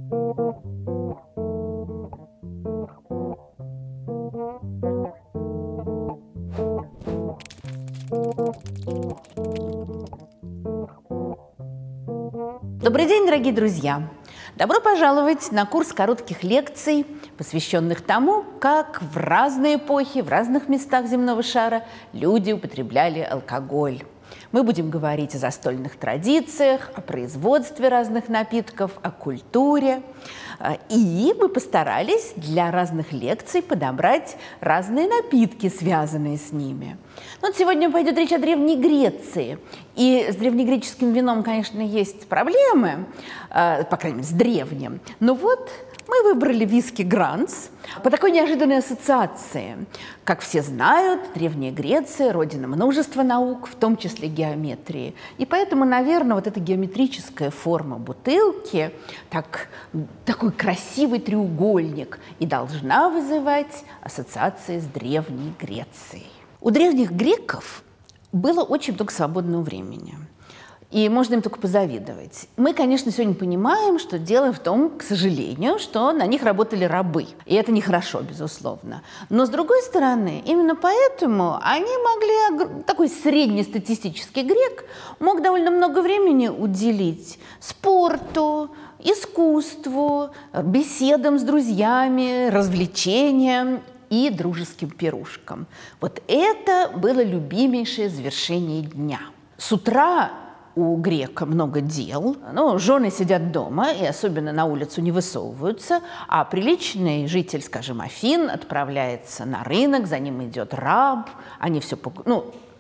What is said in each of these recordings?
Добрый день, дорогие друзья! Добро пожаловать на курс коротких лекций, посвященных тому, как в разные эпохи, в разных местах земного шара люди употребляли алкоголь. Мы будем говорить о застольных традициях, о производстве разных напитков, о культуре. И мы постарались для разных лекций подобрать разные напитки, связанные с ними. Вот сегодня пойдет речь о Древней Греции. И с древнегреческим вином, конечно, есть проблемы, по крайней мере, с древним. Но вот мы выбрали виски Гранц по такой неожиданной ассоциации. Как все знают, Древняя Греция – родина множества наук, в том числе геометрии. И поэтому, наверное, вот эта геометрическая форма бутылки, такой красивый треугольник, и должна вызывать ассоциации с Древней Грецией. У древних греков было очень много свободного времени. И можно им только позавидовать. Мы, конечно, сегодня понимаем, что дело в том, к сожалению, что на них работали рабы. И это нехорошо, безусловно. Но, с другой стороны, именно поэтому они могли, такой среднестатистический грек мог довольно много времени уделить спорту, искусству, беседам с друзьями, развлечениям и дружеским пирушкам. Вот это было любимейшее завершение дня. С утра у грека много дел, жены сидят дома и особенно на улицу не высовываются, а приличный житель, скажем, Афин отправляется на рынок, за ним идет раб,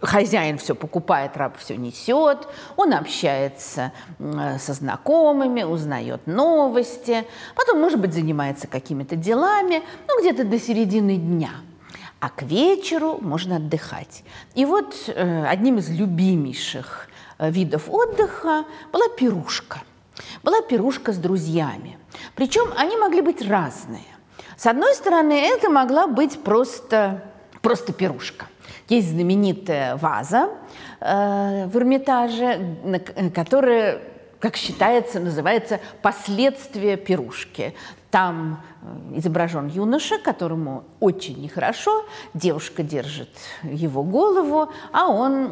хозяин все покупает, раб все несет, он общается со знакомыми, узнает новости, потом, может быть, занимается какими-то делами, где-то до середины дня. А к вечеру можно отдыхать. И вот одним из любимейших видов отдыха была пирушка. Была пирушка с друзьями. Причем они могли быть разные. С одной стороны, это могла быть просто пирушка. Есть знаменитая ваза в Эрмитаже, которая, как считается, называется «Последствия пирушки». Там изображен юноша, которому очень нехорошо, девушка держит его голову, а он,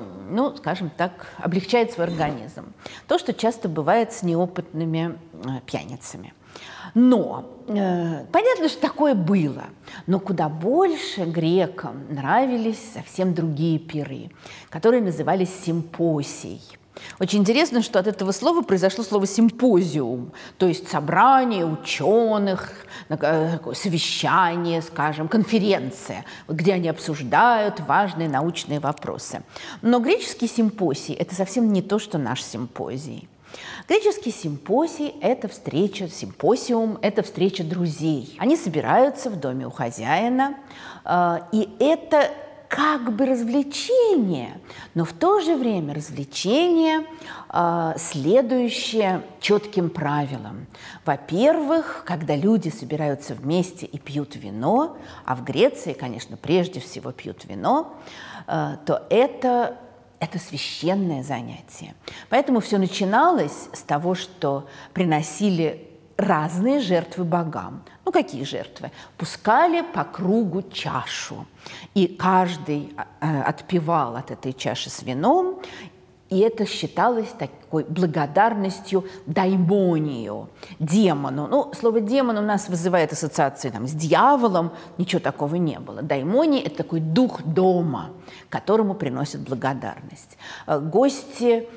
скажем так, облегчает свой организм. То, что часто бывает с неопытными пьяницами. Но понятно, что такое было. Но куда больше грекам нравились совсем другие пиры, которые назывались симпосий. Очень интересно, что от этого слова произошло слово «симпозиум», то есть собрание ученых, совещание, скажем, конференция, где они обсуждают важные научные вопросы. Но греческий симпосий – это совсем не то, что наш симпозий. Греческий симпосий – это встреча, симпосиум – это встреча друзей. Они собираются в доме у хозяина, и это как бы развлечение, но в то же время развлечение, следующее четким правилам. Во-первых, когда люди собираются вместе и пьют вино, а в Греции, конечно, прежде всего пьют вино, то это священное занятие. Поэтому все начиналось с того, что приносили разные жертвы богам. Какие жертвы? Пускали по кругу чашу, и каждый отпивал от этой чаши с вином, и это считалось такой благодарностью даймонию, демону. Слово «демон» у нас вызывает ассоциации с дьяволом, ничего такого не было. Даймоний – это такой дух дома, которому приносят благодарность. Гости,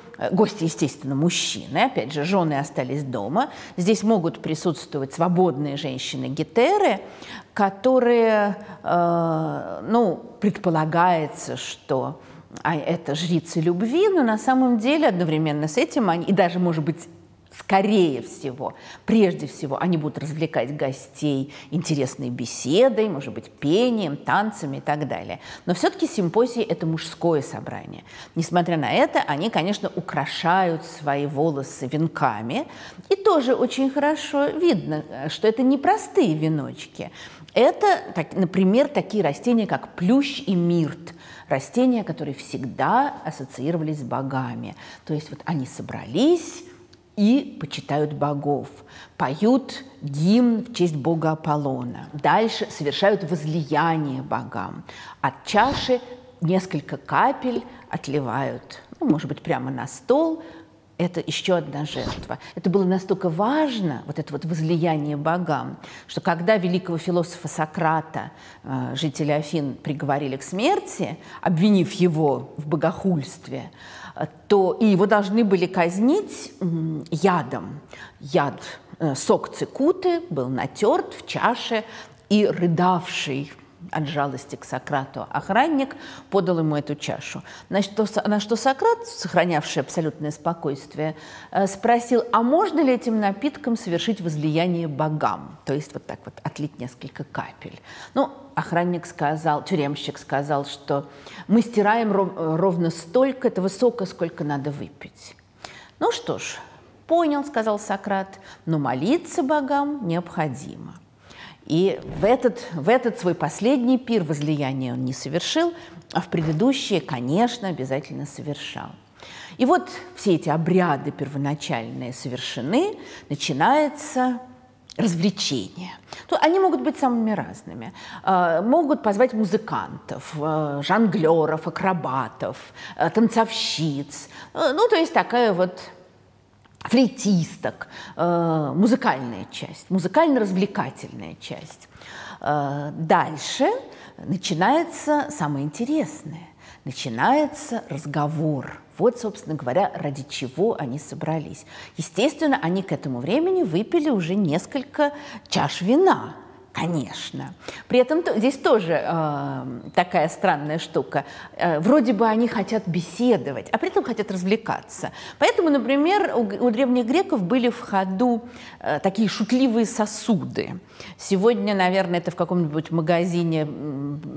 естественно, мужчины, опять же, жены остались дома. Здесь могут присутствовать свободные женщины-гетеры, которые, предполагается, что это жрицы любви, но на самом деле одновременно с этим они, и даже, может быть, скорее всего, прежде всего, они будут развлекать гостей интересной беседой, может быть, пением, танцами и так далее. Но все-таки симпозий – это мужское собрание. Несмотря на это, они, конечно, украшают свои волосы венками. И тоже очень хорошо видно, что это не простые веночки. Это, например, такие растения, как плющ и мирт. Растения, которые всегда ассоциировались с богами. То есть вот они собрались, и почитают богов, поют гимн в честь бога Аполлона. Дальше совершают возлияние богам. От чаши несколько капель отливают, ну, может быть, прямо на стол. Это еще одна жертва. Это было настолько важно, вот это вот возлияние богам, что когда великого философа Сократа, жители Афин, приговорили к смерти, обвинив его в богохульстве, то и его должны были казнить ядом. Яд, сок цикуты был натерт в чаше, и рыдавший от жалости к Сократу охранник подал ему эту чашу. На что Сократ, сохранявший абсолютное спокойствие, спросил, а можно ли этим напитком совершить возлияние богам? То есть вот так вот отлить несколько капель. Ну, охранник сказал, тюремщик сказал, что мы стираем ровно столько этого сока, сколько надо выпить. Ну что ж, понял, сказал Сократ, но молиться богам необходимо. И в этот свой последний пир возлияния он не совершил, а в предыдущие, конечно, обязательно совершал. И вот все эти обряды первоначальные совершены, начинается развлечение. Они могут быть самыми разными. Могут позвать музыкантов, жонглеров, акробатов, танцовщиц. Ну, то есть такая вот флейтисток, музыкальная часть, музыкально-развлекательная часть. Дальше начинается самое интересное. Начинается разговор. Вот, собственно говоря, ради чего они собрались. Естественно, они к этому времени выпили уже несколько чаш вина. Конечно. При этом здесь тоже такая странная штука. Вроде бы они хотят беседовать, а при этом хотят развлекаться. Поэтому, например, у древних греков были в ходу такие шутливые сосуды. Сегодня, наверное, это в каком-нибудь магазине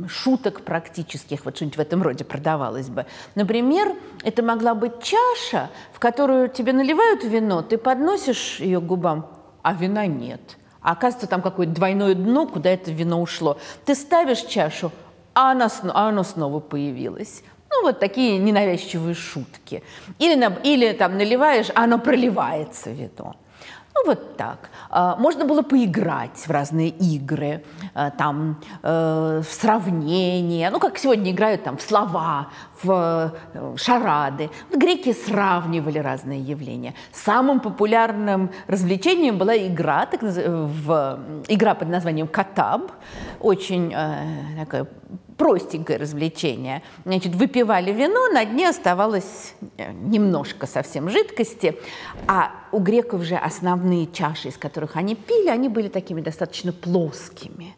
шуток практических, вот что-нибудь в этом роде продавалось бы. Например, это могла быть чаша, в которую тебе наливают вино, ты подносишь ее к губам, а вина нет. А оказывается, там какое-то двойное дно, куда это вино ушло. Ты ставишь чашу, а оно снова появилось. Ну, вот такие ненавязчивые шутки. Или там наливаешь, а оно проливается, вино. Ну, вот так. Можно было поиграть в разные игры, там, в сравнения, ну, как сегодня играют там, в слова, в шарады. Греки сравнивали разные явления. Самым популярным развлечением была игра, игра под названием «Катаб», очень такое простенькое развлечение. Значит, выпивали вино, на дне оставалось немножко совсем жидкости, а у греков же основные чаши, из которых они пили, они были такими достаточно плоскими.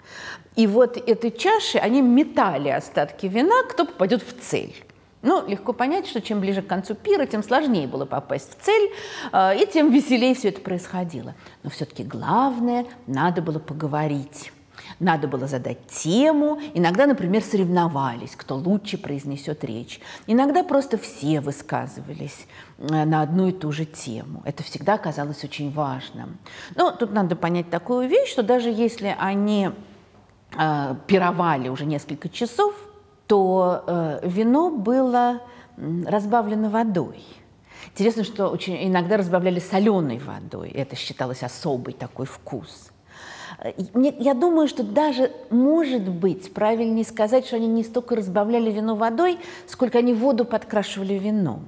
И вот этой чаши они метали остатки вина, кто попадет в цель. Ну, легко понять, что чем ближе к концу пира, тем сложнее было попасть в цель, и тем веселее все это происходило. Но все-таки главное, надо было поговорить. Надо было задать тему. Иногда, например, соревновались, кто лучше произнесет речь. Иногда просто все высказывались на одну и ту же тему. Это всегда казалось очень важным. Но тут надо понять такую вещь, что даже если они пировали уже несколько часов, то вино было разбавлено водой. Интересно, что очень иногда разбавляли соленой водой. Это считалось особый такой вкус. Я думаю, что даже, может быть, правильнее сказать, что они не столько разбавляли вино водой, сколько они воду подкрашивали вином.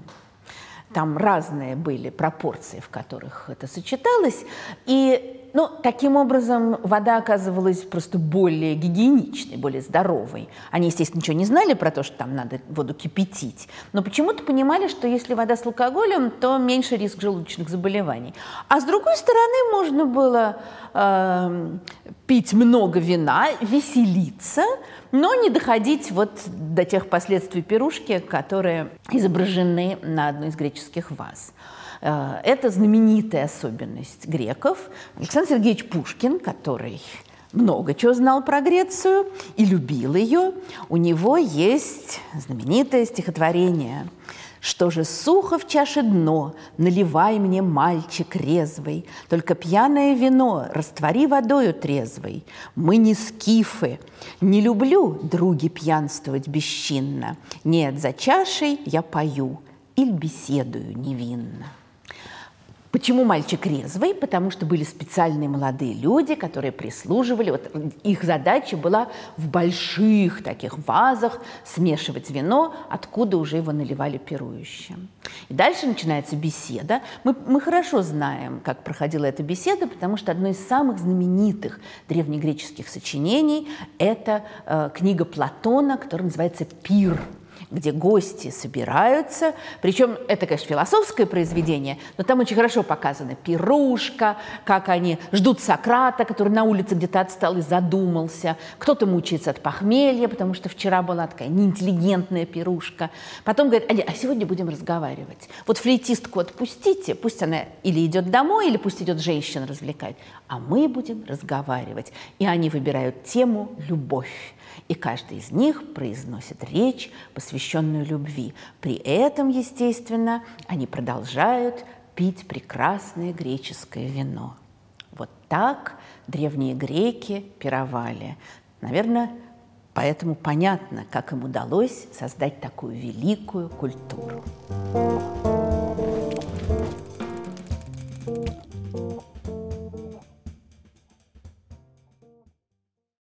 Там разные были пропорции, в которых это сочеталось. И таким образом вода оказывалась просто более гигиеничной, более здоровой. Они, естественно, ничего не знали про то, что там надо воду кипятить, но почему-то понимали, что если вода с алкоголем, то меньше риск желудочных заболеваний. А с другой стороны, можно было пить много вина, веселиться, но не доходить вот до тех последствий пирушки, которые изображены на одной из греческих ваз. Это знаменитая особенность греков. Александр Сергеевич Пушкин, который много чего знал про Грецию и любил ее, у него есть знаменитое стихотворение: «Что же сухо в чаше дно, наливай мне, мальчик резвый, только пьяное вино раствори водою трезвой. Мы не скифы, не люблю, други, пьянствовать бесчинно. Нет, за чашей я пою или беседую невинно». Почему мальчик резвый? Потому что были специальные молодые люди, которые прислуживали. Вот их задача была в больших таких вазах смешивать вино, откуда уже его наливали пирующим. И дальше начинается беседа. Мы хорошо знаем, как проходила эта беседа, потому что одно из самых знаменитых древнегреческих сочинений – это книга Платона, которая называется «Пир», где гости собираются. Причем это, конечно, философское произведение, но там очень хорошо показана пирушка, как они ждут Сократа, который на улице где-то отстал и задумался. Кто-то мучается от похмелья, потому что вчера была такая неинтеллигентная пирушка. Потом говорят: а сегодня будем разговаривать. Вот флейтистку отпустите, пусть она или идет домой, или пусть идет женщин развлекать, а мы будем разговаривать. И они выбирают тему «любовь». И каждый из них произносит речь, посвященную любви. При этом, естественно, они продолжают пить прекрасное греческое вино. Вот так древние греки пировали. Наверное, поэтому понятно, как им удалось создать такую великую культуру.